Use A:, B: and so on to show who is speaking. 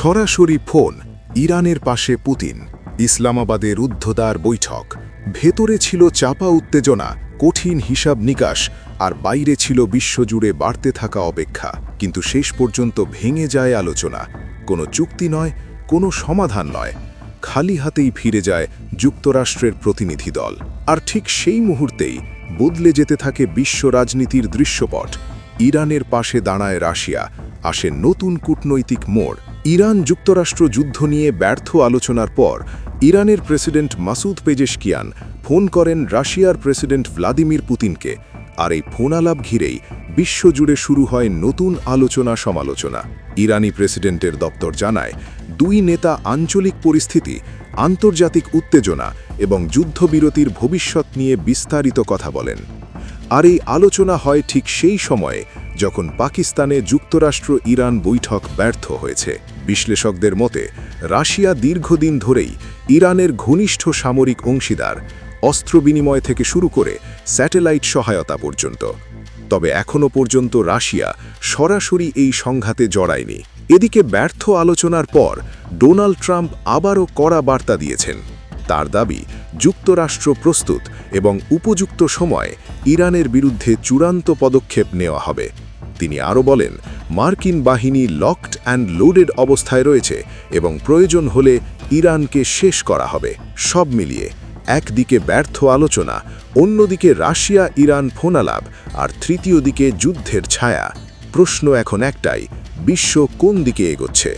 A: সরাসরি ফোন, ইরানের পাশে পুতিন, ইসলামাবাদের রুদ্ধদ্বার বৈঠক। ভেতরে ছিল চাপা উত্তেজনা, কঠিন হিসাব নিকাশ, আর বাইরে ছিল বিশ্বজুড়ে বাড়তে থাকা অপেক্ষা। কিন্তু শেষ পর্যন্ত ভেঙে যায় আলোচনা। কোনো চুক্তি নয়, কোনো সমাধান নয়, খালি হাতেই ফিরে যায় যুক্তরাষ্ট্রের প্রতিনিধি দল। আর ঠিক সেই মুহূর্তেই বদলে যেতে থাকে বিশ্ব রাজনীতির দৃশ্যপট। ইরানের পাশে দাঁড়ায় রাশিয়া, আসে নতুন কূটনৈতিক মোড়। ইরান যুক্তরাষ্ট্র যুদ্ধ নিয়ে ব্যর্থ আলোচনার পর ইরানের প্রেসিডেন্ট মাসুদ পেজেশকিয়ান ফোন করেন রাশিয়ার প্রেসিডেন্ট ভ্লাদিমির পুতিনকে। আর এই ফোনালাপ ঘিরেই বিশ্বজুড়ে শুরু হয় নতুন আলোচনা সমালোচনা। ইরানি প্রেসিডেন্টের দপ্তর জানায়, দুই নেতা আঞ্চলিক পরিস্থিতি, আন্তর্জাতিক উত্তেজনা এবং যুদ্ধবিরতির ভবিষ্যৎ নিয়ে বিস্তারিত কথা বলেন। আর এই আলোচনা হয় ঠিক সেই সময়ে যখন পাকিস্তানে যুক্তরাষ্ট্র ইরান বৈঠক ব্যর্থ হয়েছে। বিশ্লেষকদের মতে রাশিয়া দীর্ঘদিন ধরেই ইরানের ঘনিষ্ঠ সামরিক অংশীদার, অস্ত্র বিনিময় থেকে শুরু করে স্যাটেলাইট সহায়তা পর্যন্ত। তবে এখনও পর্যন্ত রাশিয়া সরাসরি এই সংঘাতে জড়ায়নি। এদিকে ব্যর্থ আলোচনার পর ডোনাল্ড ট্রাম্প আবারও কড়া বার্তা দিয়েছেন। তার দাবি, যুক্তরাষ্ট্র প্রস্তুত এবং উপযুক্ত সময়ে ইরানের বিরুদ্ধে চূড়ান্ত পদক্ষেপ নেওয়া হবে। তিনি আরও বলেন, মার্কিন বাহিনী লকড অ্যান্ড লোডেড অবস্থায় রয়েছে এবং প্রয়োজন হলে ইরানকে শেষ করা হবে। সব মিলিয়ে একদিকে ব্যর্থ আলোচনা, অন্যদিকে রাশিয়া ইরান ফোনালাপ, আর তৃতীয় দিকে যুদ্ধের ছায়া। প্রশ্ন এখন একটাই, বিশ্ব কোন দিকে এগোচ্ছে?